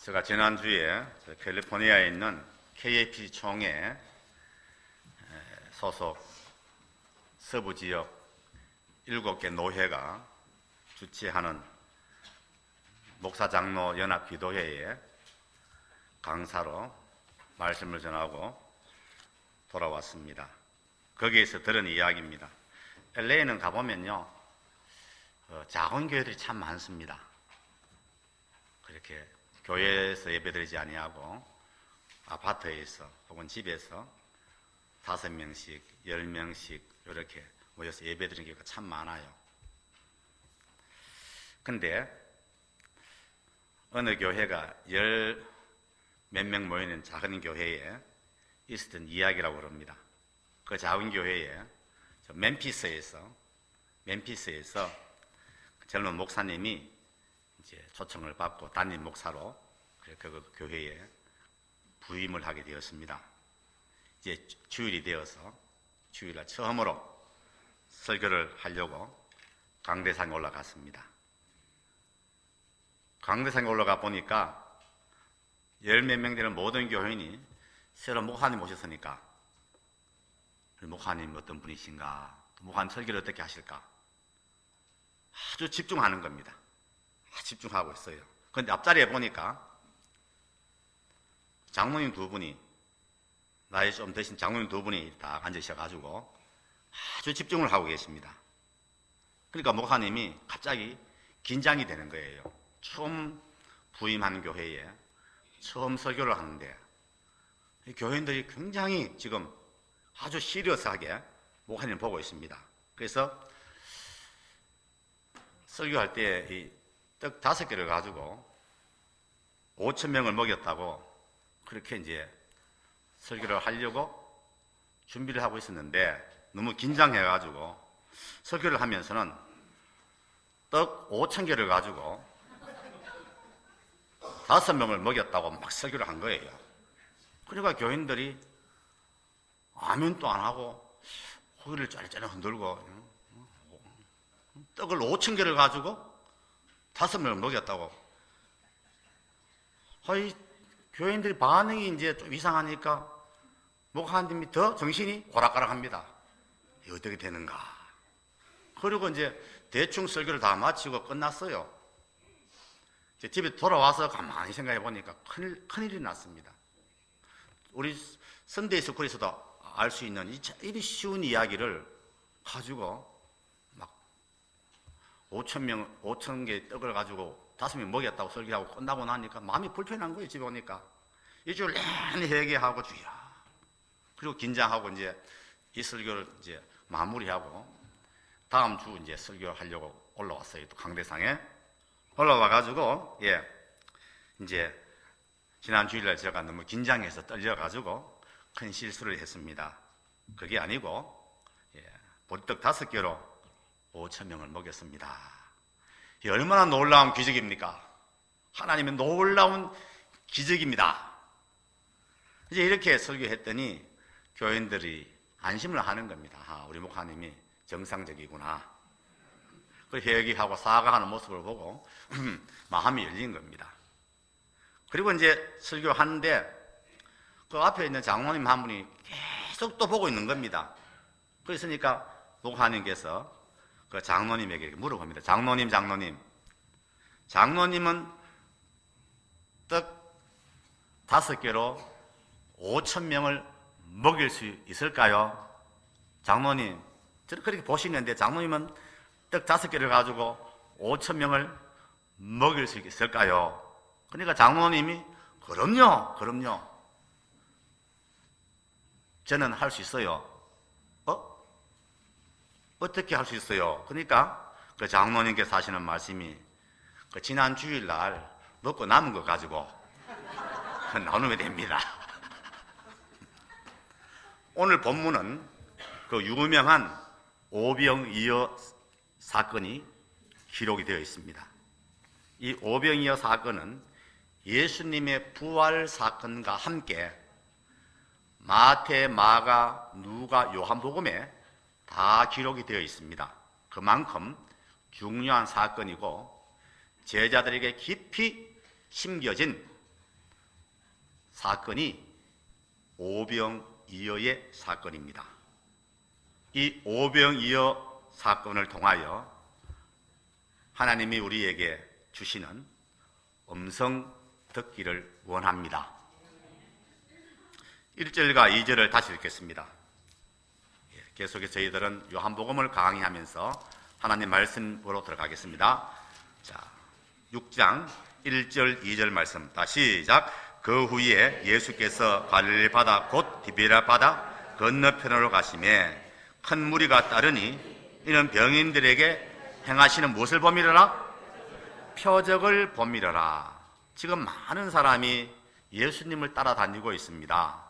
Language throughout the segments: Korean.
제가 지난주에 캘리포니아에 있는 KAP 총회 소속 서부 지역 7개 노회가 주최하는 목사장로 연합기도회에 강사로 말씀을 전하고 돌아왔습니다. 거기에서 들은 이야기입니다. LA는 가보면요, 작은 교회들이 참 많습니다. 그렇게 교회에서 예배드리지 아니하고 아파트에서 혹은 집에서 5명씩, 10명씩 이렇게 모여서 예배드리는 경우가 참 많아요. 근데 어느 교회가 몇 명 모이는 작은 교회에 있었던 이야기라고 그럽니다. 그 작은 교회에 멤피스에서 젊은 목사님이 이제 초청을 받고 담임 목사로 그 교회에 부임을 하게 되었습니다. 이제 주일이 되어서 주일날 처음으로 설교를 하려고 강대상에 올라갔습니다. 강대상에 올라가 보니까 10몇 명 되는 모든 교회인이 새로 목사님 오셨으니까 목사님 어떤 분이신가, 목사님 설교를 어떻게 하실까 아주 집중하는 겁니다. 집중하고 있어요. 그런데 앞자리에 보니까 장로님 2분이, 나이 좀 드신 장로님 2분이 딱 앉으셔가지고 아주 집중을 하고 계십니다. 그러니까 목사님이 갑자기 긴장이 되는 거예요. 처음 부임한 교회에 처음 설교를 하는데 교인들이 굉장히 지금 아주 시리어스하게 목사님을 보고 있습니다. 그래서 설교할 때 떡 5개를 가지고 5,000명을 먹였다고 그렇게 이제 설교를 하려고 준비를 하고 있었는데 너무 긴장해가지고 설교를 하면서는 떡 5,000개를 가지고 5명을 먹였다고 막 설교를 한 거예요. 그러니까 교인들이 아멘도 안 하고 고개를 짜릿짜릿 흔들고 떡을 5,000개를 가지고 5명을 먹였다고. 교인들이 반응이 이제 좀 이상하니까 목사님이 더 정신이 오락가락합니다. 이게 어떻게 되는가. 그리고 이제 대충 설교를 다 마치고 끝났어요. 이제 집에 돌아와서 가만히 생각해 보니까 큰일이 났습니다. 우리 선데이 스쿨에서도 알 수 있는 이리 쉬운 이야기를 가지고 막 5,000개 떡을 가지고 5명 먹였다고 설교하고 끝나고 나니까 마음이 불편한 거예요. 집에 오니까 일주일 내내 회개하고 주여, 그리고 긴장하고 이제 이 설교를 이제 마무리하고 다음 주 이제 설교하려고 올라왔어요. 또 강대상에 올라와가지고 이제 지난 주일날 제가 너무 긴장해서 떨려가지고 큰 실수를 했습니다. 그게 아니고 보리떡 5개로 5,000명을 먹였습니다. 이 얼마나 놀라운 기적입니까? 하나님의 놀라운 기적입니다. 이제 이렇게 설교했더니 교인들이 안심을 하는 겁니다. 우리 목사님이 정상적이구나. 그 회개하고 사과하는 모습을 보고 마음이 열린 겁니다. 그리고 이제 설교하는데 그 앞에 있는 장로님 한 분이 계속 또 보고 있는 겁니다. 그랬으니까 목사님께서 그 장로님에게 물어봅니다. 장로님은 떡 5개로 5,000명을 먹일 수 있을까요? 장로님, 저를 그렇게 보시는데 장로님은 떡 5개를 가지고 5,000명을 먹일 수 있을까요? 그러니까 장로님이 그럼요. 저는 할 수 있어요. 어떻게 할 수 있어요? 그러니까 그 장로님께서 하시는 말씀이 그 지난 주일날 먹고 남은 거 가지고 나누면 됩니다. 오늘 본문은 그 유명한 오병이어 사건이 기록이 되어 있습니다. 이 오병이어 사건은 예수님의 부활 사건과 함께 마태, 마가, 누가, 요한복음에 다 기록이 되어 있습니다. 그만큼 중요한 사건이고 제자들에게 깊이 심겨진 사건이 오병이어의 사건입니다. 이 오병이어 사건을 통하여 하나님이 우리에게 주시는 음성 듣기를 원합니다. 1절과 2절을 다시 읽겠습니다. 계속해서 저희들은 요한복음을 강의하면서 하나님 말씀으로 들어가겠습니다. 자, 6장 1절 2절 말씀 다시 시작. 그 후에 예수께서 갈릴리 바다 곧 디베랴 바다 건너편으로 가시매 큰 무리가 따르니 이는 병인들에게 행하시는 무엇을 범이러라? 표적을 범이러라. 지금 많은 사람이 예수님을 따라다니고 있습니다.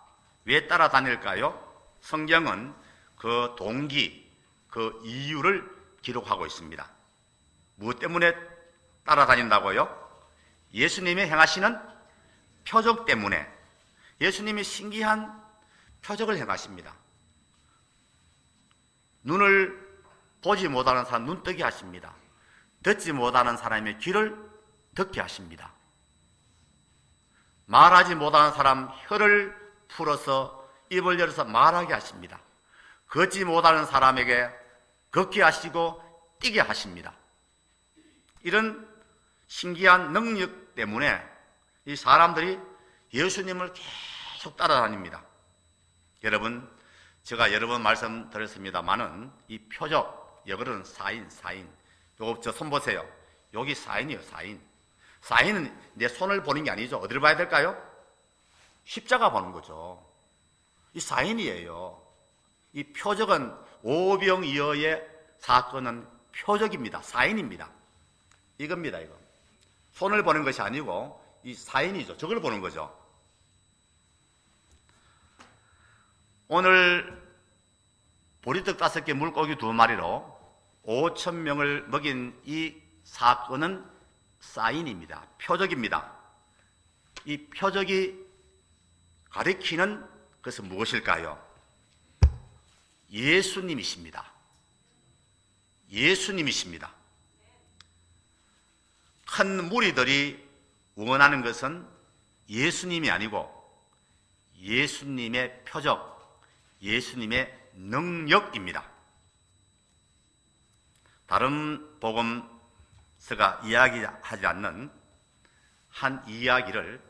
왜 따라다닐까요? 성경은 그 동기, 그 이유를 기록하고 있습니다. 무엇 때문에 따라다닌다고요? 예수님이 행하시는 표적 때문에. 예수님이 신기한 표적을 행하십니다. 눈을 보지 못하는 사람 눈 뜨게 하십니다. 듣지 못하는 사람의 귀를 듣게 하십니다. 말하지 못하는 사람 혀를 풀어서 입을 열어서 말하게 하십니다. 걷지 못하는 사람에게 걷게 하시고 뛰게 하십니다. 이런 신기한 능력 때문에 이 사람들이 예수님을 계속 따라다닙니다. 여러분, 제가 여러 번 말씀드렸습니다만은 이 표적, 여기는 사인. 요거 저 손 보세요. 여기 사인이에요, 사인. 사인은 내 손을 보는 게 아니죠. 어디를 봐야 될까요? 십자가 보는 거죠. 이 사인이에요. 이 표적은 오병이어의 사건은 표적입니다. 사인입니다. 이겁니다, 이거. 손을 보는 것이 아니고 이 사인이죠. 저걸 보는 거죠. 오늘 보리떡 5개 물고기 2마리로 5,000명을 먹인 이 사건은 사인입니다. 표적입니다. 이 표적이 가리키는 것은 무엇일까요? 예수님이십니다. 예수님이십니다. 큰 무리들이 원하는 것은 예수님이 아니고 예수님의 표적, 예수님의 능력입니다. 다른 복음서가 이야기하지 않는 한 이야기를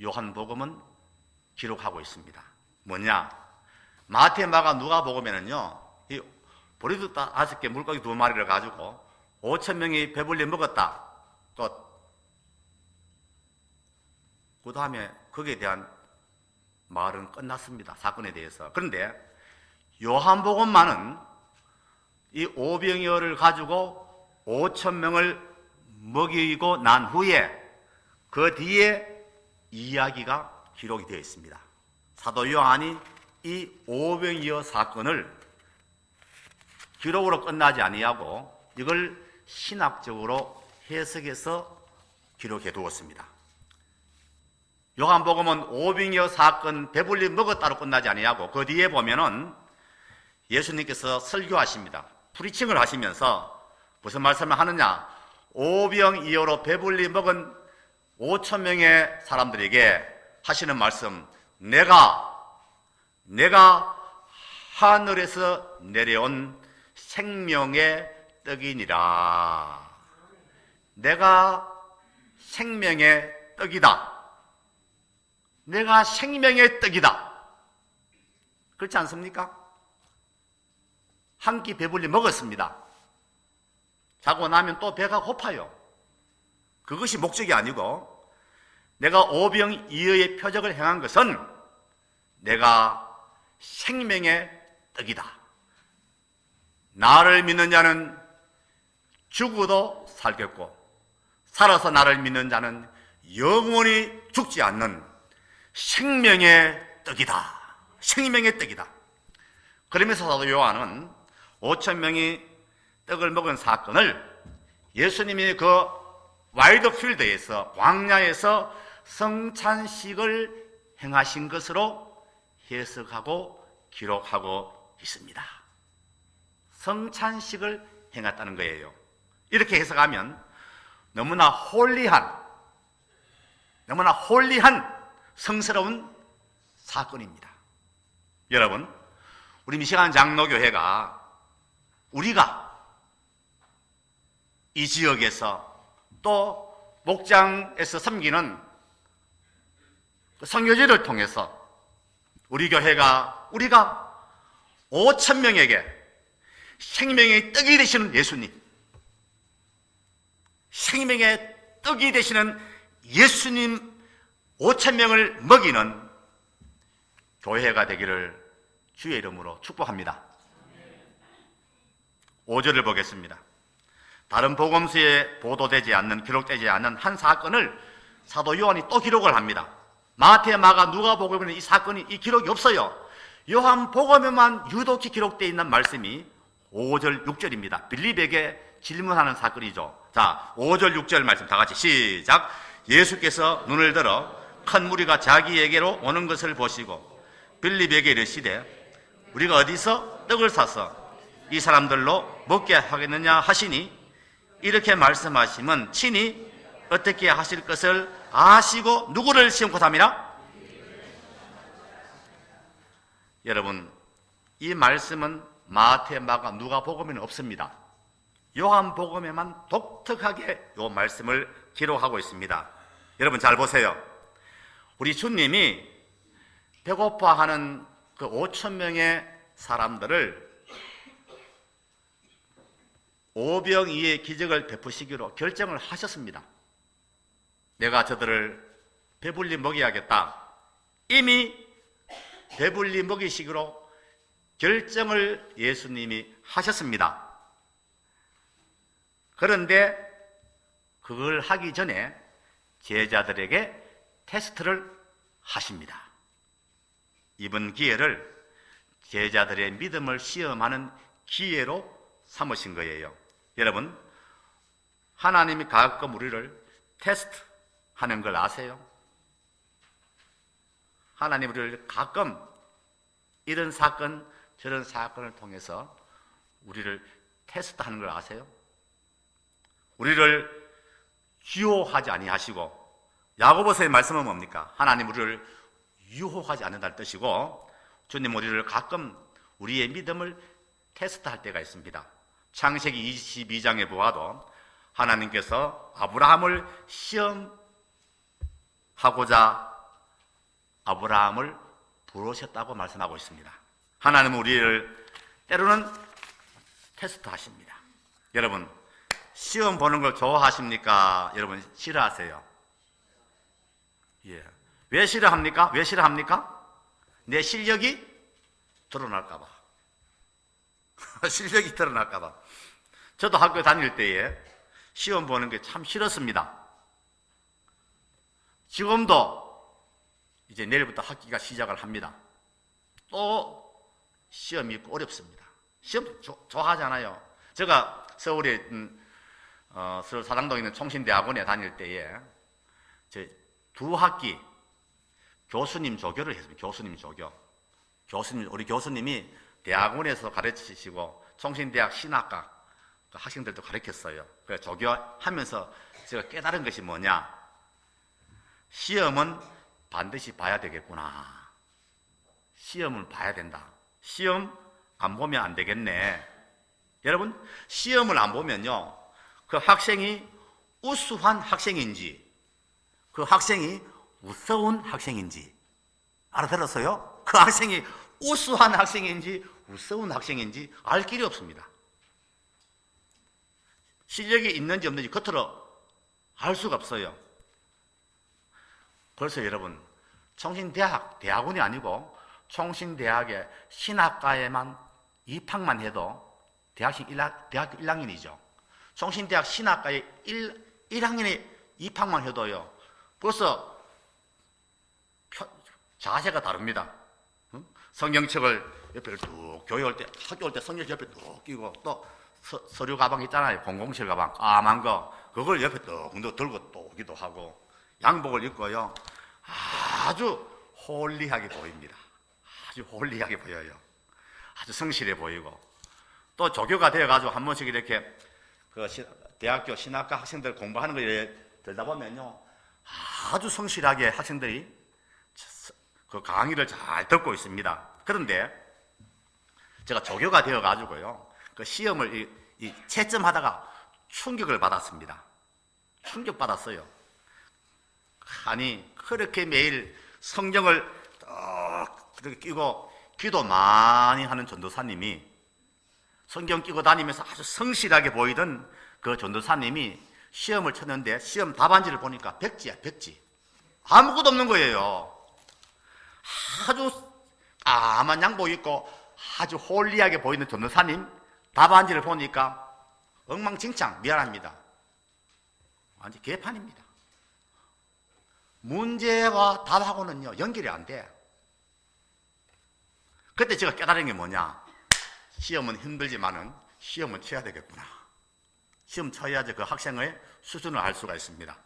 요한복음은 기록하고 있습니다. 뭐냐? 마태, 마가, 누가복음에는요, 이 보리떡 5개 물고기 2마리를 가지고 5,000명이 배불리 먹었다. 그 다음에 거기에 대한 말은 끝났습니다. 사건에 대해서. 그런데 요한복음만은 이 오병이어를 가지고 5,000명을 먹이고 난 후에 그 뒤에 이야기가 기록이 되어 있습니다. 사도 요한이 이 오병이어 사건을 기록으로 끝나지 아니하고 이걸 신학적으로 해석해서 기록해 두었습니다. 요한복음은 오병이어 사건 배불리 먹었다로 끝나지 아니하고 그 뒤에 보면은 예수님께서 설교하십니다. 프리칭을 하시면서 무슨 말씀을 하느냐? 오병이어로 배불리 먹은 5,000명의 사람들에게 하시는 말씀, 내가 하늘에서 내려온 생명의 떡이니라. 내가 생명의 떡이다. 내가 생명의 떡이다. 그렇지 않습니까? 한 끼 배불리 먹었습니다. 자고 나면 또 배가 고파요. 그것이 목적이 아니고 내가 오병이어의 표적을 행한 것은 내가 생명의 떡이다. 나를 믿는 자는 죽어도 살겠고 살아서 나를 믿는 자는 영원히 죽지 않는 생명의 떡이다. 생명의 떡이다. 그러면서 사도 요한은 5,000명이 떡을 먹은 사건을 예수님이 그 와일드필드에서 광야에서 성찬식을 행하신 것으로 해석하고 기록하고 있습니다. 성찬식을 행했다는 거예요. 이렇게 해석하면 너무나 홀리한 성스러운 사건입니다. 여러분, 우리 미시간 장로교회가 우리가 이 지역에서 또 목장에서 섬기는 선교제를 통해서 우리 교회가 우리가 5,000명에게 생명의 떡이 되시는 예수님, 생명의 떡이 되시는 예수님 5,000명을 먹이는 교회가 되기를 주의 이름으로 축복합니다. 5절을 보겠습니다. 다른 복음서에 보도되지 않는, 기록되지 않는 한 사건을 사도 요한이 또 기록을 합니다. 마태, 마가, 누가복음에는 이 사건이, 이 기록이 없어요. 요한복음에만 유독히 기록되어 있는 말씀이 5절, 6절입니다. 빌립에게 질문하는 사건이죠. 자, 5절, 6절 말씀 다 같이 시작. 예수께서 눈을 들어 큰 무리가 자기에게로 오는 것을 보시고 빌립에게 이르시되 우리가 어디서 떡을 사서 이 사람들로 먹게 하겠느냐 하시니, 이렇게 말씀하시면 친히 어떻게 하실 것을 아시고 누구를 시험코 삼이라? 여러분, 이 말씀은 마태, 마가, 누가복음에는 없습니다. 요한복음에만 독특하게 이 말씀을 기록하고 있습니다. 여러분 잘 보세요. 우리 주님이 배고파하는 그 5,000명의 사람들을 오병이의 기적을 베푸시기로 결정을 하셨습니다. 내가 저들을 배불리 먹여야겠다. 이미 배불리 먹이시기로 결정을 예수님이 하셨습니다. 그런데 그걸 하기 전에 제자들에게 테스트를 하십니다. 이번 기회를 제자들의 믿음을 시험하는 기회로 삼으신 거예요. 여러분, 하나님이 가끔 우리를 테스트하는 걸 아세요? 하나님 우리를 가끔 이런 사건 저런 사건을 통해서 우리를 테스트하는 걸 아세요? 우리를 유혹하지 아니하시고, 야고보서의 말씀은 뭡니까? 하나님 우리를 유혹하지 않는다는 뜻이고, 주님 우리를 가끔 우리의 믿음을 테스트할 때가 있습니다. 창세기 22장에 보아도 하나님께서 아브라함을 시험하고자 아브라함을 부르셨다고 말씀하고 있습니다. 하나님은 우리를 때로는 테스트하십니다. 여러분, 시험 보는 걸 좋아하십니까? 여러분 싫어하세요? 예. 왜 싫어합니까? 왜 싫어합니까? 내 실력이 드러날까봐. 실력이 드러날까봐. 저도 학교 다닐 때에 시험 보는 게 참 싫었습니다. 지금도 이제 내일부터 학기가 시작을 합니다. 또 시험이 있고 어렵습니다. 시험 좋아하잖아요. 제가 서울에 서울 사당동에 있는 총신대학원에 다닐 때에 두 학기 교수님 조교를 했습니다. 교수님 조교. 우리 교수님이 대학원에서 가르치시고 총신대학 신학과 학생들도 가르쳤어요. 그래서 조교하면서 제가 깨달은 것이 뭐냐? 시험은 반드시 봐야 되겠구나. 시험을 봐야 된다. 시험 안 보면 안 되겠네. 여러분, 시험을 안 보면요, 그 학생이 우수한 학생인지 그 학생이 우스운 학생인지 알아들었어요? 그 학생이 우수한 학생인지 우스운 학생인지 알 길이 없습니다. 실력이 있는지 없는지 겉으로 알 수가 없어요. 그래서 여러분, 대학원이 아니고 총신대학의 신학과에만 입학만 해도 대학교 1학년이죠. 총신대학 신학과에 1학년에 입학만 해도요, 벌써 자세가 다릅니다. 성경책을 옆에 뚝, 교회 올 때, 학교 올 때 성경책 옆에 뚝 끼고, 또 서류 가방 있잖아요. 공공실 가방, 까만 거. 그걸 옆에 뚝 들고 또 오기도 하고, 양복을 입고요. 아주 홀리하게 보입니다. 아주 홀리하게 보여요. 아주 성실해 보이고. 또 조교가 되어가지고 한 번씩 이렇게 그 대학교 신학과 학생들 공부하는 거 들다 보면요, 아주 성실하게 학생들이 그 강의를 잘 듣고 있습니다. 그런데 제가 조교가 되어 가지고요, 그 시험을 채점하다가 충격을 받았습니다. 충격받았어요. 아니, 그렇게 매일 성경을 그렇게 끼고 기도 많이 하는 전도사님이, 성경 끼고 다니면서 아주 성실하게 보이던 그 전도사님이 시험을 쳤는데 시험 답안지를 보니까 백지야, 백지. 아무것도 없는 거예요. 아주 까만 양복 입고 아주 홀리하게 보이는 전도사님 답안지를 보니까 엉망진창. 미안합니다. 완전 개판입니다. 문제와 답하고는요 연결이 안 돼. 그때 제가 깨달은 게 뭐냐, 시험은 힘들지만은 시험은 쳐야 되겠구나. 시험 쳐야지 그 학생의 수준을 알 수가 있습니다.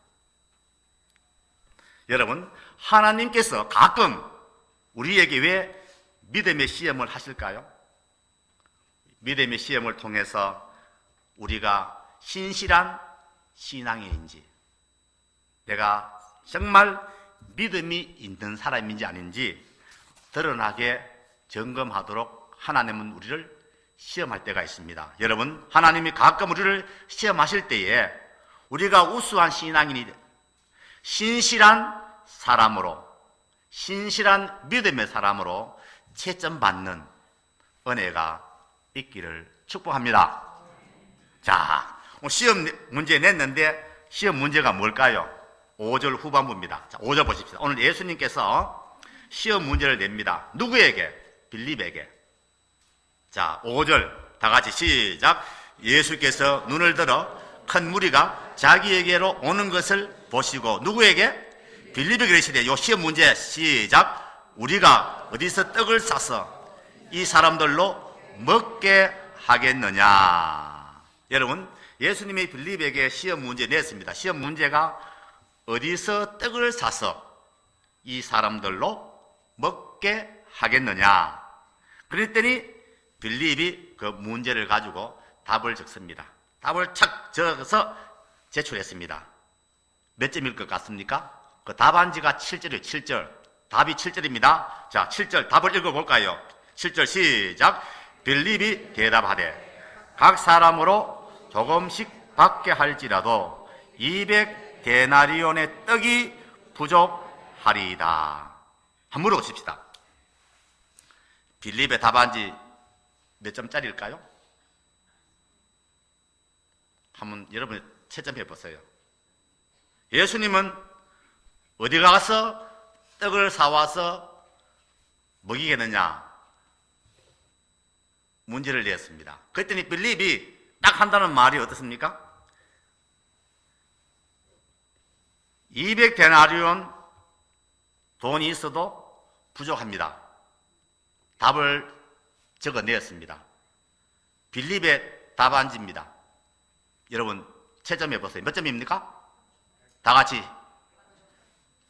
여러분, 하나님께서 가끔 우리에게 왜 믿음의 시험을 하실까요? 믿음의 시험을 통해서 우리가 신실한 신앙인인지, 내가 정말 믿음이 있는 사람인지 아닌지 드러나게 점검하도록 하나님은 우리를 시험할 때가 있습니다. 여러분, 하나님이 가끔 우리를 시험하실 때에 우리가 우수한 신앙인이, 신실한 사람으로, 신실한 믿음의 사람으로 채점받는 은혜가 있기를 축복합니다. 자, 시험 문제 냈는데 시험 문제가 뭘까요? 5절 후반부입니다. 자, 5절 보십시오. 오늘 예수님께서 시험 문제를 냅니다. 누구에게? 빌립에게. 자, 5절 다 같이 시작. 예수께서 눈을 들어 큰 무리가 자기에게로 오는 것을 보시고, 누구에게? 빌립에게 그러시되, 요 시험 문제 시작. 우리가 어디서 떡을 싸서 이 사람들로 먹게 하겠느냐. 여러분, 예수님이 빌립에게 시험 문제 냈습니다. 시험 문제가 어디서 떡을 사서 이 사람들로 먹게 하겠느냐. 그랬더니 빌립이 그 문제를 가지고 답을 적습니다. 답을 착 적어서 제출했습니다. 몇 점일 것 같습니까? 그 답안지가 7절이에요. 7절. 답이 7절입니다. 자, 7절 답을 읽어볼까요? 7절 시작. 빌립이 대답하되 각 사람으로 조금씩 받게 할지라도 200데나리온의 떡이 부족하리이다. 한번 물어보십시다. 빌립의 답안지 몇 점짜리일까요? 한번 여러분 채점해 보세요. 예수님은 어디 가서 떡을 사와서 먹이겠느냐 문제를 냈습니다. 그랬더니 빌립이 딱 한다는 말이 어떻습니까? 200데나리온 돈이 있어도 부족합니다. 답을 적어내었습니다. 빌립의 답안지입니다. 여러분 채점해 보세요. 몇 점입니까? 다 같이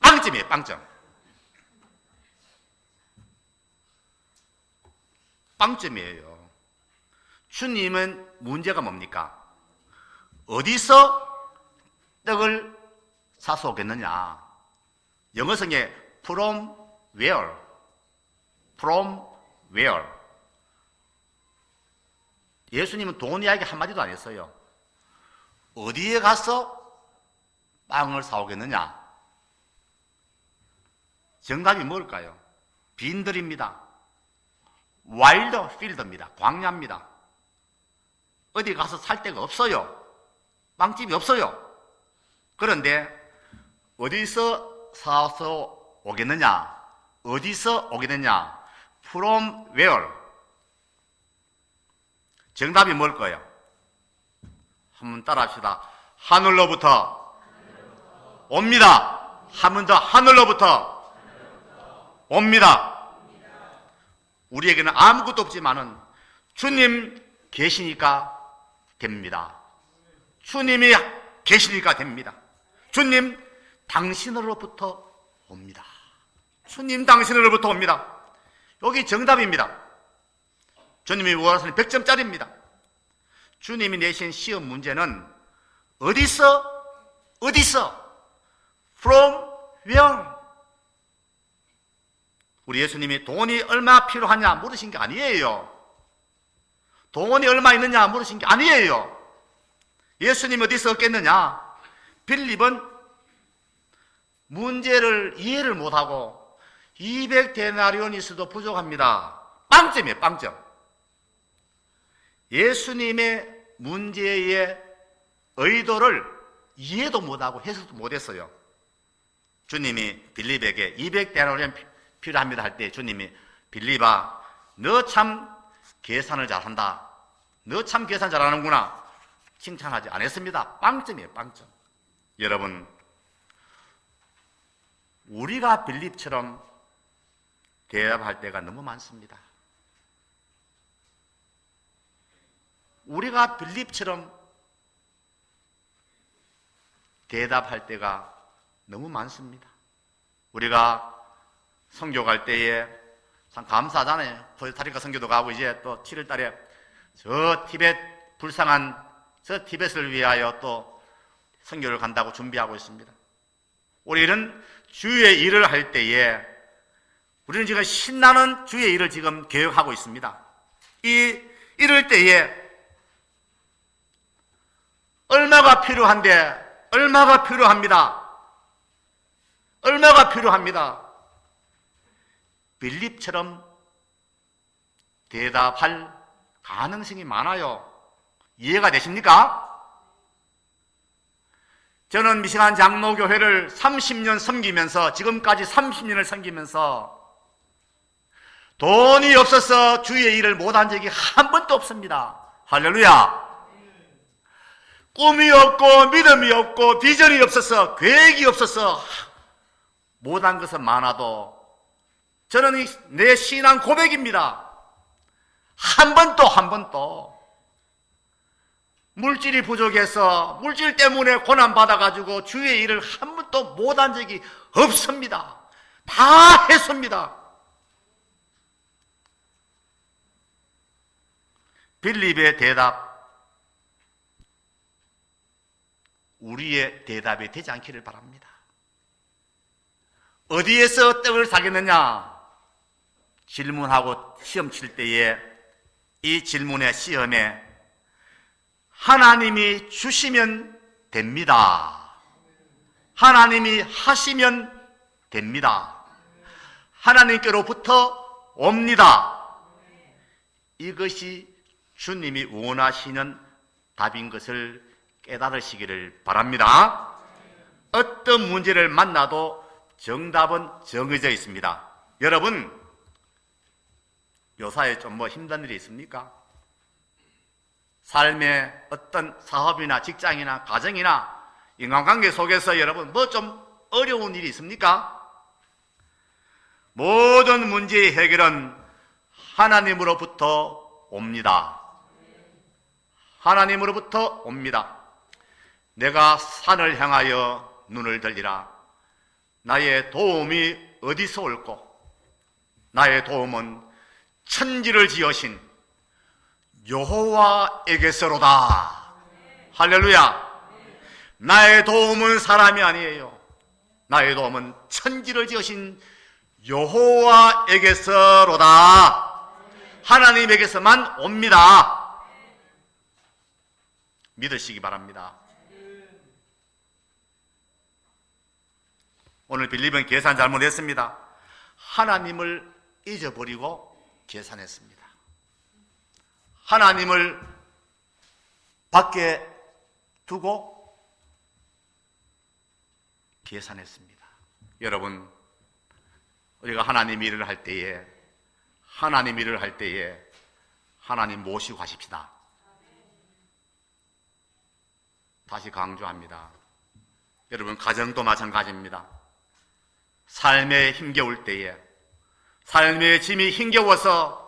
빵점이에요. 빵점. 빵점이에요. 주님은 문제가 뭡니까? 어디서 떡을 사서 오겠느냐. 영어성에 from where, from where. 예수님은 돈 이야기 한마디도 안 했어요. 어디에 가서 빵을 사오겠느냐? 정답이 뭘까요? 빈들입니다. 와일드 필드입니다. 광야입니다. 어디 가서 살 데가 없어요. 빵집이 없어요. 그런데 어디서 사서 오겠느냐? 어디서 오겠느냐? From where? 정답이 뭘 거예요? 한번 따라 합시다. 하늘로부터 옵니다. 한 번 더. 하늘로부터 옵니다. 우리에게는 아무것도 없지만은 주님 계시니까 됩니다. 주님이 계시니까 됩니다. 주님 당신으로부터 옵니다. 주님 당신으로부터 옵니다. 여기 정답입니다. 주님이 원하시는 100점짜리입니다. 주님이 내신 시험 문제는 어디서 from where? 우리 예수님이 돈이 얼마 필요하냐 물으신 게 아니에요. 돈이 얼마 있느냐 물으신 게 아니에요. 예수님 어디서 얻겠느냐? 빌립은 문제를 이해를 못하고 200데나리온이 있어도 부족합니다. 빵점이에요, 빵점. 예수님의 문제의 의도를 이해도 못하고 해석도 못했어요. 주님이 빌립에게 200데나리온 필요합니다 할 때 주님이 빌립아, 너 참 계산을 잘한다. 너 참 계산 잘하는구나. 칭찬하지 않았습니다. 빵점이에요, 빵점. 여러분, 우리가 빌립처럼 대답할 때가 너무 많습니다. 우리가 빌립처럼 대답할 때가 너무 많습니다. 우리가 선교 갈 때에 참 감사하잖아요. 코스타리카 선교도 가고 이제 또 7월 달에 저 티벳 불쌍한 저 티벳을 위하여 또 선교를 간다고 준비하고 있습니다. 우리는 주의 일을 할 때에 우리는 지금 신나는 주의 일을 지금 계획하고 있습니다. 이럴 때에 얼마가 필요한데 얼마가 필요합니다. 얼마가 필요합니다. 빌립처럼 대답할 가능성이 많아요. 이해가 되십니까? 저는 미시간 장로교회를 30년 섬기면서 지금까지 30년을 섬기면서 돈이 없어서 주의 일을 못한 적이 한 번도 없습니다. 할렐루야. 꿈이 없고 믿음이 없고 비전이 없어서 계획이 없어서 못한 것은 많아도 저는 내 신앙 고백입니다. 한 번도 물질이 부족해서 물질 때문에 고난받아가지고 주의 일을 한 번도 못한 적이 없습니다. 다 했습니다. 빌립의 대답, 우리의 대답이 되지 않기를 바랍니다. 어디에서 떡을 사겠느냐? 질문하고 시험 칠 때에 이 질문의 시험에 하나님이 주시면 됩니다. 하나님이 하시면 됩니다. 하나님께로부터 옵니다. 이것이 주님이 원하시는 답인 것을 깨달으시기를 바랍니다. 어떤 문제를 만나도 정답은 정해져 있습니다. 여러분, 요사에 좀 힘든 일이 있습니까? 삶의 어떤 사업이나 직장이나 가정이나 인간관계 속에서 여러분 좀 어려운 일이 있습니까? 모든 문제의 해결은 하나님으로부터 옵니다. 하나님으로부터 옵니다. 내가 산을 향하여 눈을 들리라. 나의 도움이 어디서 올꼬? 나의 도움은 천지를 지으신 여호와에게서로다. 할렐루야. 나의 도움은 사람이 아니에요. 나의 도움은 천지를 지으신 여호와에게서로다. 하나님에게서만 옵니다. 믿으시기 바랍니다. 오늘 빌립은 계산 잘못했습니다. 하나님을 잊어버리고 계산했습니다. 하나님을 밖에 두고 계산했습니다. 여러분, 우리가 하나님 일을 할 때에 하나님 모시고 가십시다. 다시 강조합니다. 여러분, 가정도 마찬가지입니다. 삶에 힘겨울 때에, 삶의 짐이 힘겨워서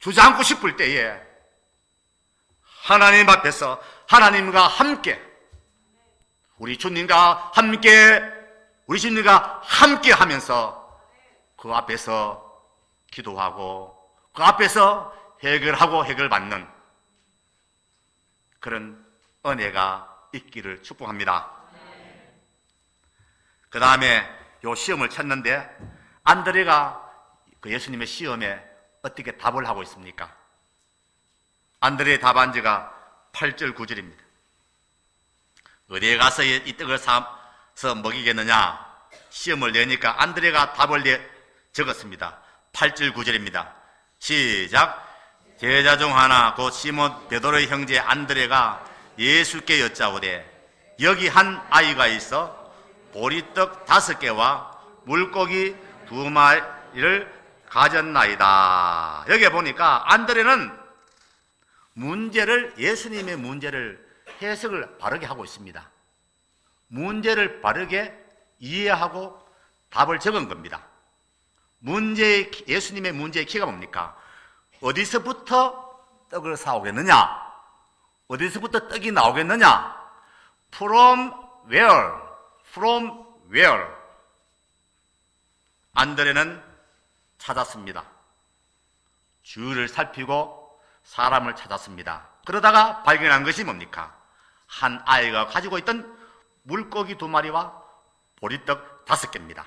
주저앉고 싶을 때에 하나님 앞에서 하나님과 함께, 우리 주님과 함께 하면서 그 앞에서 기도하고 그 앞에서 해결하고 해결받는 그런 은혜가 있기를 축복합니다. 그 다음에 요 시험을 쳤는데 안드레가 그 예수님의 시험에 어떻게 답을 하고 있습니까? 안드레의 답안지가 8절 9절입니다. 어디에 가서 이 떡을 사서 먹이겠느냐? 시험을 내니까 안드레가 답을 적었습니다. 8절 9절입니다. 시작. 제자 중 하나 곧 시몬 베드로의 형제 안드레가 예수께 여짜오되 여기 한 아이가 있어 보리떡 5개와 물고기 2마리를 가졌나이다. 여기에 보니까 안드레는 예수님의 문제를 해석을 바르게 하고 있습니다. 문제를 바르게 이해하고 답을 적은 겁니다. 예수님의 문제의 키가 뭡니까? 어디서부터 떡을 사오겠느냐? 어디서부터 떡이 나오겠느냐? From where? From where? 안드레는 찾았습니다. 주위를 살피고 사람을 찾았습니다. 그러다가 발견한 것이 뭡니까? 한 아이가 가지고 있던 물고기 2마리와 보리떡 5개입니다.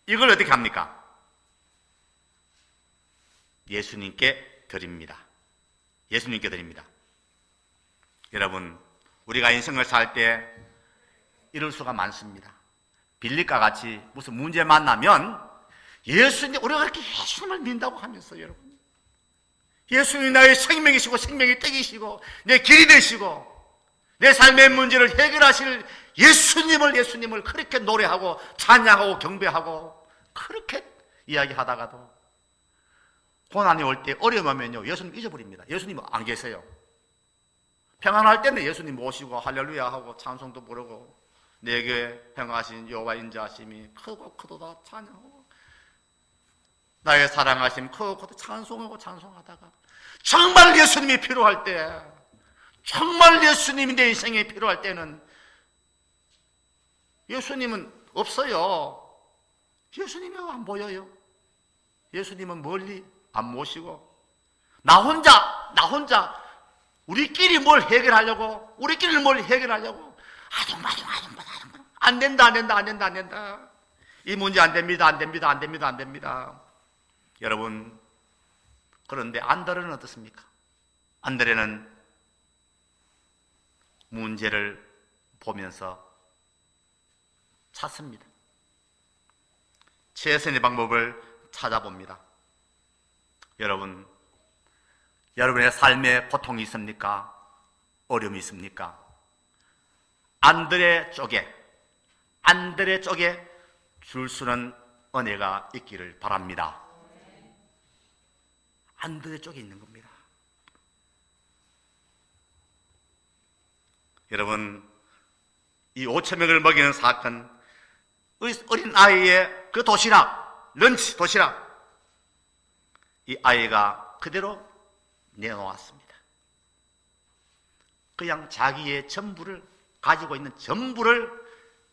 이걸 어떻게 합니까? 예수님께 드립니다. 예수님께 드립니다. 여러분, 우리가 인생을 살 때 이럴 수가 많습니다. 빌립과 같이 무슨 문제 만나면 우리가 그렇게 예수님을 믿는다고 하면서 여러분, 예수님이 나의 생명이시고 생명의 떡이시고 내 길이 되시고 내 삶의 문제를 해결하실 예수님을 그렇게 노래하고 찬양하고 경배하고 그렇게 이야기하다가도 고난이 올 때 어려우면요 예수님 잊어버립니다. 예수님 안 계세요. 평안할 때는 예수님 모시고 할렐루야 하고 찬송도 부르고 내게 행하신 여호와 인자하심이 크고 크도다 찬양하고 나의 사랑하심 크고 크도 찬송하고 찬송하다가 정말 예수님이 필요할 때, 정말 예수님이 내 인생에 필요할 때는 예수님은 없어요. 예수님이 안 보여요. 예수님은 멀리 안 모시고 나 혼자 우리끼리 뭘 해결하려고 안 된다. 이 문제 안 됩니다. 여러분, 그런데 안드레는 어떻습니까? 안드레는 문제를 보면서 찾습니다. 최선의 방법을 찾아봅니다. 여러분, 여러분의 삶에 고통이 있습니까? 어려움이 있습니까? 안드레 쪽에 줄 수는 은혜가 있기를 바랍니다. 안드레 쪽에 있는 겁니다. 여러분, 이 5,000명을 먹이는 사건, 어린 아이의 그 도시락, 이 아이가 그대로 내놓았습니다. 그냥 자기의 전부를 가지고 있는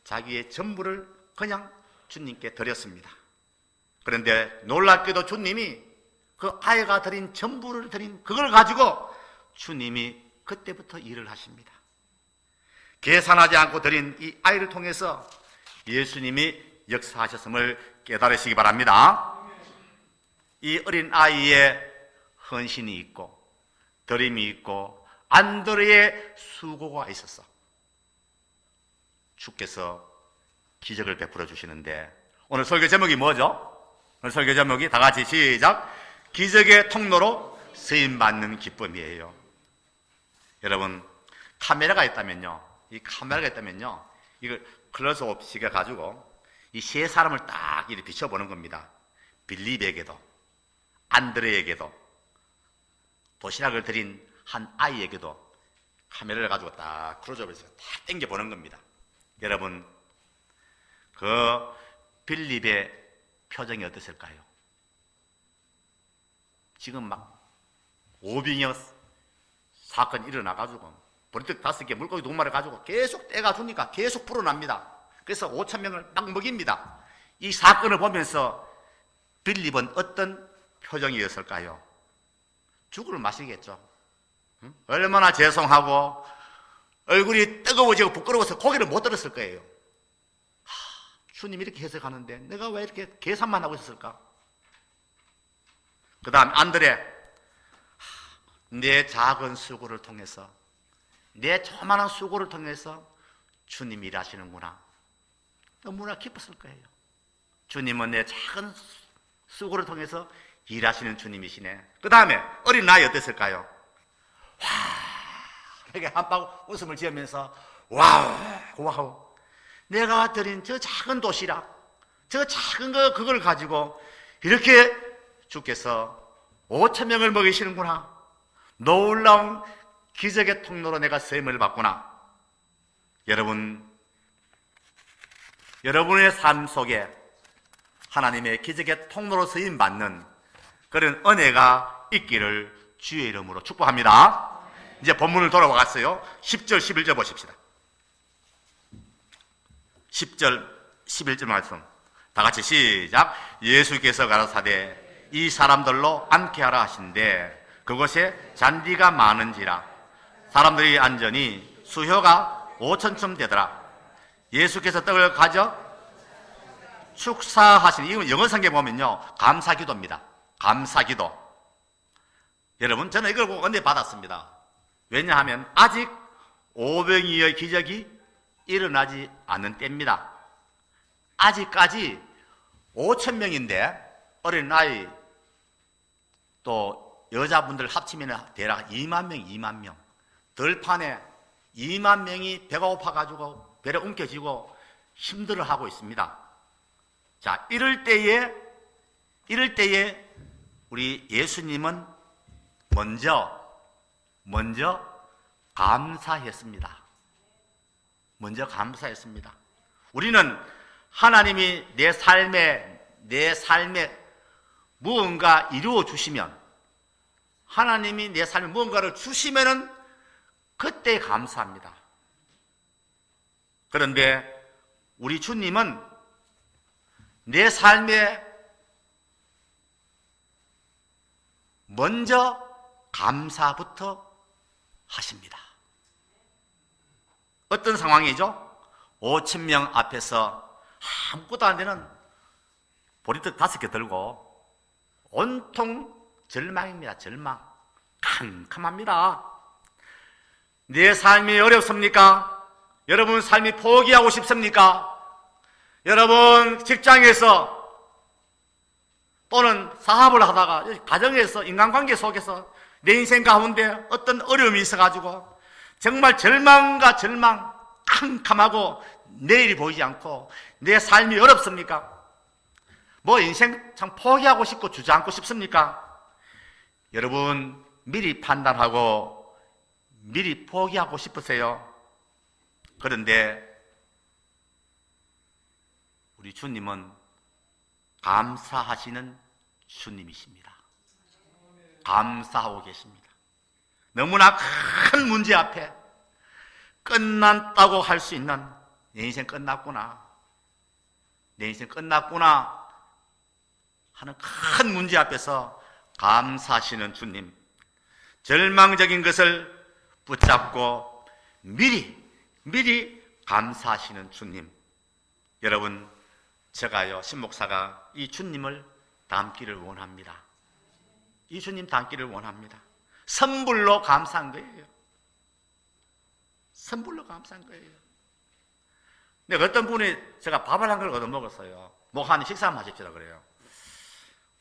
자기의 전부를 그냥 주님께 드렸습니다. 그런데 놀랍게도 주님이 그 아이가 드린 전부를 드린 그걸 가지고 주님이 그때부터 일을 하십니다. 계산하지 않고 드린 이 아이를 통해서 예수님이 역사하셨음을 깨달으시기 바랍니다. 이 어린 아이의 헌신이 있고 드림이 있고 안드레의 수고가 있었어. 주께서 기적을 베풀어 주시는데 오늘 설교 제목이 뭐죠? 오늘 설교 제목이 다 같이 시작. 기적의 통로로 쓰임받는 기쁨이에요. 여러분, 카메라가 있다면요, 이걸 클로즈업식해 가지고 이 세 사람을 딱 이렇게 비춰보는 겁니다. 빌립에게도, 안드레에게도, 도시락을 드린 한 아이에게도 카메라를 가지고 딱 클로즈업해서 딱 당겨보는 겁니다. 여러분, 그 빌립의 표정이 어땠을까요? 지금 막 오빙이어 사건이 일어나가지고 보리떡 5개, 물고기 2마리 가지고 계속 떼가 주니까 계속 불어납니다. 그래서 5,000명을 막 먹입니다. 이 사건을 보면서 빌립은 어떤 표정이었을까요? 죽을 맛이겠죠. 얼마나 죄송하고 얼굴이 뜨거워지고 부끄러워서 고개를 못 들었을 거예요. 주님 이렇게 해석하는데 내가 왜 이렇게 계산만 하고 있었을까? 그 다음 안드레, 내 작은 수고를 통해서, 내 조그마한 수고를 통해서 주님이 일하시는구나. 너무나 기뻤을 거예요. 주님은 내 작은 수고를 통해서 일하시는 주님이시네. 그 다음에 어린 나이 어땠을까요? 와, 이렇게 한방 웃음을 지으면서 와우, 내가 드린 저 작은 도시락, 저 작은 그걸 가지고 이렇게 주께서 5,000명을 먹이시는구나. 놀라운 기적의 통로로 내가 쓰임을 받구나. 여러분의 삶 속에 하나님의 기적의 통로로 쓰임 받는 그런 은혜가 있기를 주의 이름으로 축복합니다. 이제 본문을 돌아와갔어요. 10절 11절 보십시다. 10절 11절 말씀 다 같이 시작. 예수께서 가라사대 이 사람들로 앉게 하라 하신대 그곳에 잔디가 많은지라 사람들이 앉으니 수효가 5,000쯤 되더라. 예수께서 떡을 가져 축사하시니, 이건 영어 성경에 보면요 감사기도입니다. 감사기도. 여러분, 저는 이걸 보고 은혜 받았습니다. 왜냐하면 아직 오병이어의 기적이 일어나지 않은 때입니다. 아직까지 5,000명인데 어린 나이 또 여자분들 합치면 대략 2만 명, 2만 명. 들판에 2만 명이 배가 고파가지고 배를 움켜쥐고 힘들어하고 있습니다. 자, 이럴 때에 우리 예수님은 먼저 감사했습니다. 먼저 감사했습니다. 우리는 하나님이 내 삶에 무언가 이루어 주시면, 하나님이 내 삶에 무언가를 주시면은 그때 감사합니다. 그런데 우리 주님은 내 삶에 먼저 감사부터 하십니다. 어떤 상황이죠? 5,000명 앞에서 아무것도 안 되는 보리떡 5개 들고 온통 절망입니다. 절망. 캄캄합니다. 내 삶이 어렵습니까? 여러분 삶이 포기하고 싶습니까? 여러분 직장에서 또는 사업을 하다가 가정에서 인간관계 속에서 내 인생 가운데 어떤 어려움이 있어가지고 정말 절망과 절망, 캄캄하고 내일이 보이지 않고 내 삶이 어렵습니까? 뭐 인생 참 포기하고 싶고 주저앉고 싶습니까? 여러분 미리 판단하고 미리 포기하고 싶으세요? 그런데 우리 주님은 감사하시는 주님이십니다. 감사하고 계십니다. 너무나 큰 문제 앞에 끝났다고 할 수 있는 내 인생 끝났구나, 내 인생 끝났구나 하는 큰 문제 앞에서 감사하시는 주님, 절망적인 것을 붙잡고 미리 감사하시는 주님. 여러분, 제가요, 신목사가 이 주님을 닮기를 원합니다. 이 주님 닮기를 원합니다. 선불로 감사한 거예요. 선불로 감사한 거예요. 근데 어떤 분이 제가 밥을 한 그릇 얻어 먹었어요. 목사님 식사 한번 하십시다 그래요.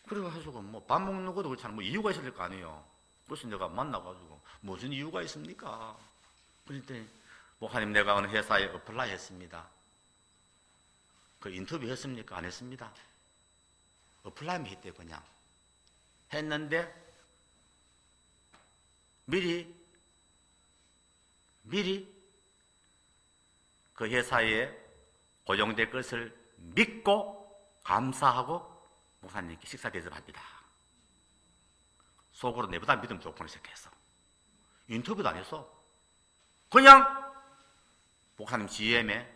그래가지고 뭐 밥 먹는 것도 그렇잖아요. 뭐 이유가 있을 거 아니에요. 그래서 내가 만나가지고 무슨 이유가 있습니까? 그랬더니 목사님, 내가 어느 회사에 어플라이 했습니다. 그 인터뷰 했습니까? 안 했습니다. 어플라이만 했대요. 그냥 했는데 미리 그 회사에 고용될 것을 믿고 감사하고 목사님께 식사 대접합니다. 속으로 내보다 믿음 좋구나 생각했어. 인터뷰도 안 했어. 그냥 목사님 GM에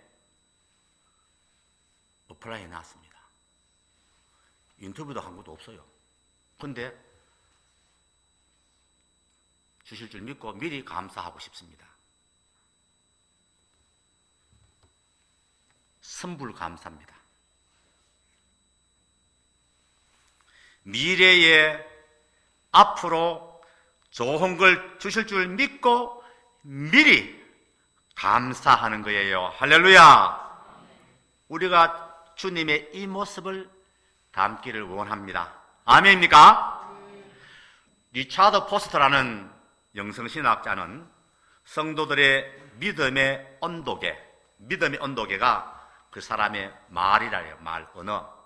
어플라이에 나왔습니다. 인터뷰도 한 것도 없어요. 근데 주실 줄 믿고 미리 감사하고 싶습니다. 선불 감사입니다. 미래에 앞으로 좋은 걸 주실 줄 믿고 미리 감사하는 거예요. 할렐루야. 우리가 주님의 이 모습을 담기를 원합니다. 아멘입니까? 리차드 포스터라는 영성신학자는 성도들의 믿음의 온도계가 그 사람의 말이라 해요. 언어,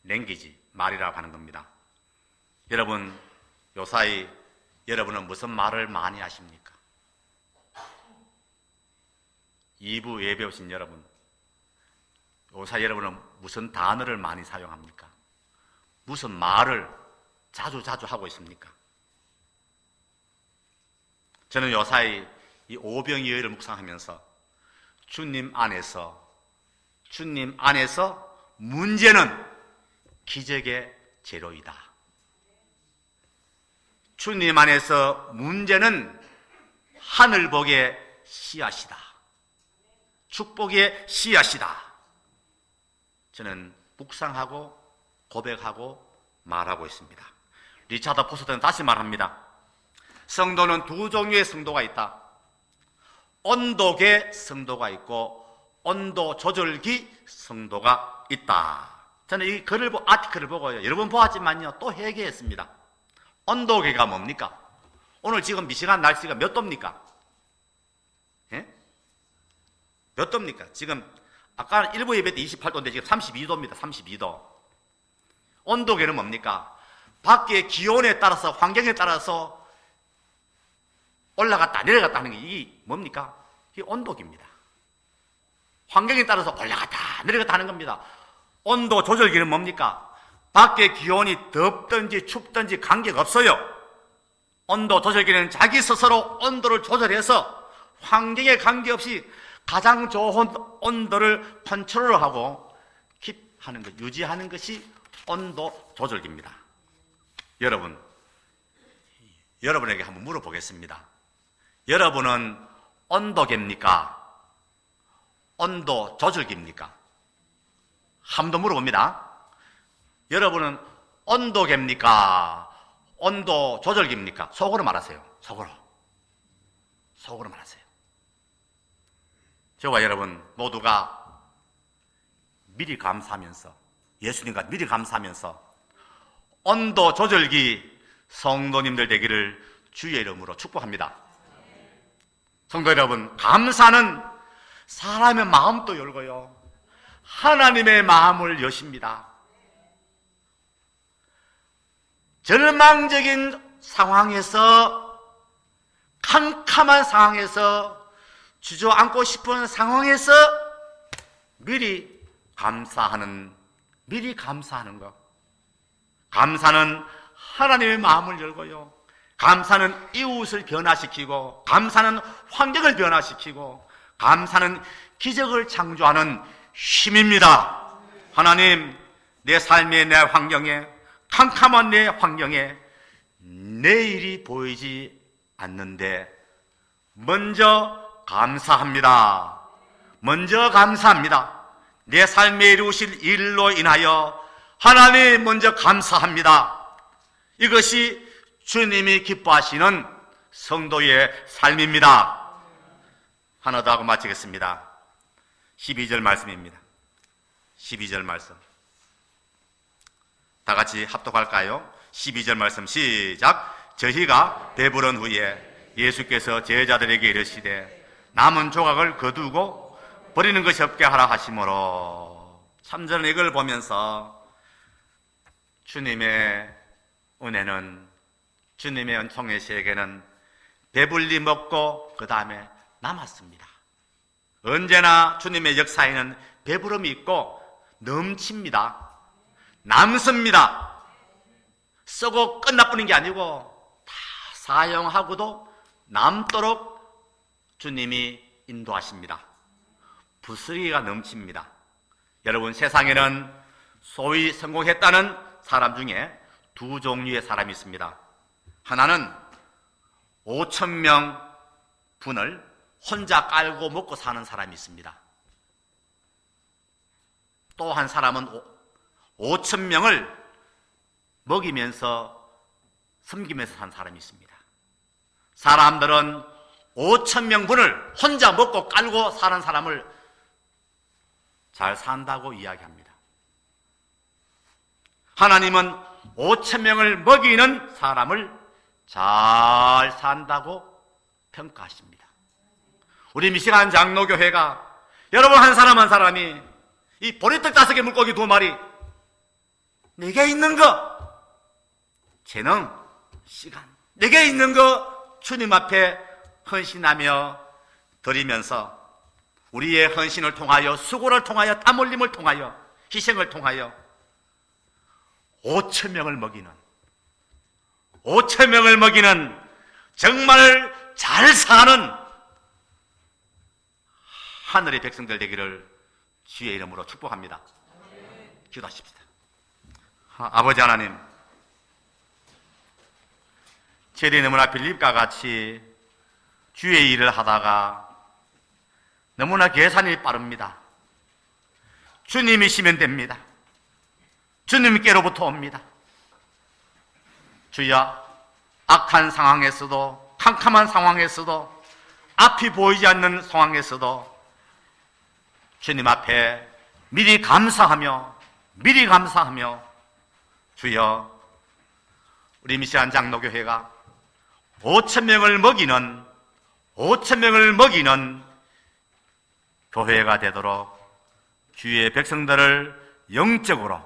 랭귀지, 말이라고 하는 겁니다. 여러분, 요사이 여러분은 무슨 말을 많이 하십니까? 2부 예배 오신 여러분, 요사이 여러분은 무슨 단어를 많이 사용합니까? 무슨 말을 자주 하고 있습니까? 저는 요사이 이 오병이어를 묵상하면서 주님 안에서 문제는 기적의 재료이다. 주님 안에서 문제는 하늘복의 씨앗이다. 축복의 씨앗이다. 저는 묵상하고 고백하고 말하고 있습니다. 리차드 포스터는 다시 말합니다. 성도는 두 종류의 성도가 있다. 온도계 성도가 있고 온도 조절기 성도가 있다. 저는 이 글을 아티클을 보고요, 여러 번 보았지만요, 또 회개했습니다. 온도계가 뭡니까? 오늘 지금 미시간 날씨가 몇 도입니까? 예? 몇 도입니까? 지금 아까 일부 예배 때 28도인데 지금 32도입니다. 32도. 온도계는 뭡니까? 밖의 기온에 따라서, 환경에 따라서 올라갔다 내려갔다 하는 게 이게 뭡니까? 이게 온도계입니다. 환경에 따라서 올라갔다 내려갔다 하는 겁니다. 온도 조절기는 뭡니까? 밖의 기온이 덥든지 춥든지 관계없어요. 온도 조절기는 자기 스스로 온도를 조절해서 환경에 관계없이 가장 좋은 온도를 컨트롤하고 킵하는 것, 유지하는 것이 온도 조절기입니다. 여러분에게 한번 물어보겠습니다. 여러분은 온도계입니까? 온도 조절기입니까? 한번 더 물어봅니다. 여러분은 온도계입니까? 온도 조절기입니까? 속으로 말하세요. 속으로 말하세요. 저와 여러분 모두가 미리 감사하면서, 예수님과 미리 감사하면서 온도 조절기 성도님들 되기를 주의 이름으로 축복합니다. 성도 여러분, 감사는 사람의 마음도 열고요, 하나님의 마음을 여십니다. 절망적인 상황에서, 캄캄한 상황에서, 주저앉고 싶은 상황에서 미리 감사하는 것. 감사는 하나님의 마음을 열고요, 감사는 이웃을 변화시키고, 감사는 환경을 변화시키고, 감사는 기적을 창조하는 힘입니다. 하나님, 내 삶의 내 환경에, 캄캄한 내 환경에 내일이 보이지 않는데 먼저 감사합니다. 내 삶에 이루실 일로 인하여 하나님 먼저 감사합니다. 이것이 주님이 기뻐하시는 성도의 삶입니다. 하나 더 하고 마치겠습니다. 12절 말씀입니다. 12절 말씀. 다 같이 합독할까요? 12절 말씀 시작. 저희가 배부른 후에 예수께서 제자들에게 이르시되 남은 조각을 거두고 버리는 것이 없게 하라 하시므로. 참 저는 이걸 보면서 주님의 은혜는, 주님의 은총의 세계는 배불리 먹고 그 다음에 남았습니다. 언제나 주님의 역사에는 배부름이 있고 넘칩니다. 남습니다. 쓰고 끝나버리는 게 아니고 다 사용하고도 남도록 주님이 인도하십니다. 부스러기가 넘칩니다. 여러분, 세상에는 소위 성공했다는 사람 중에 두 종류의 사람이 있습니다. 하나는 5,000명 분을 혼자 깔고 먹고 사는 사람이 있습니다. 또 한 사람은 5,000명을 먹이면서 섬기면서 산 사람이 있습니다. 사람들은 5,000명분을 혼자 먹고 깔고 사는 사람을 잘 산다고 이야기합니다. 하나님은 5,000명을 먹이는 사람을 잘 산다고 평가하십니다. 우리 미시간 장로교회가 여러분 한 사람 한 사람이 이 보리떡 5개 물고기 2마리 내게 있는 거 재능, 시간 내게 있는 거 주님 앞에 헌신하며 드리면서 우리의 헌신을 통하여 수고를 통하여 땀 흘림을 통하여 희생을 통하여 5,000명을 먹이는 정말 잘 사는 하늘의 백성들 되기를 주의 이름으로 축복합니다. 기도하십시다. 아버지 하나님, 제리 너무나 빌립과 같이 주의 일을 하다가 너무나 계산이 빠릅니다. 주님이시면 됩니다. 주님께로부터 옵니다. 주여, 악한 상황에서도 캄캄한 상황에서도 앞이 보이지 않는 상황에서도 주님 앞에 미리 감사하며 주여, 우리 미시안 장로교회가 5,000명을 먹이는 교회가 되도록 주의 백성들을 영적으로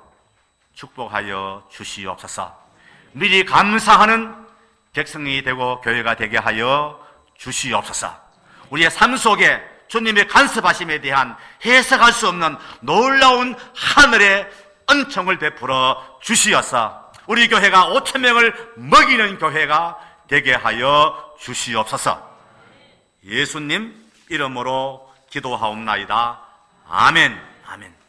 축복하여 주시옵소서. 미리 감사하는 백성이 되고 교회가 되게 하여 주시옵소서. 우리의 삶 속에 주님의 간섭하심에 대한 해석할 수 없는 놀라운 하늘의 은총을 베풀어 주시어서 우리 교회가 5,000명을 먹이는 교회가 되게 하여 주시옵소서. 예수님 이름으로 기도하옵나이다. 아멘. 아멘.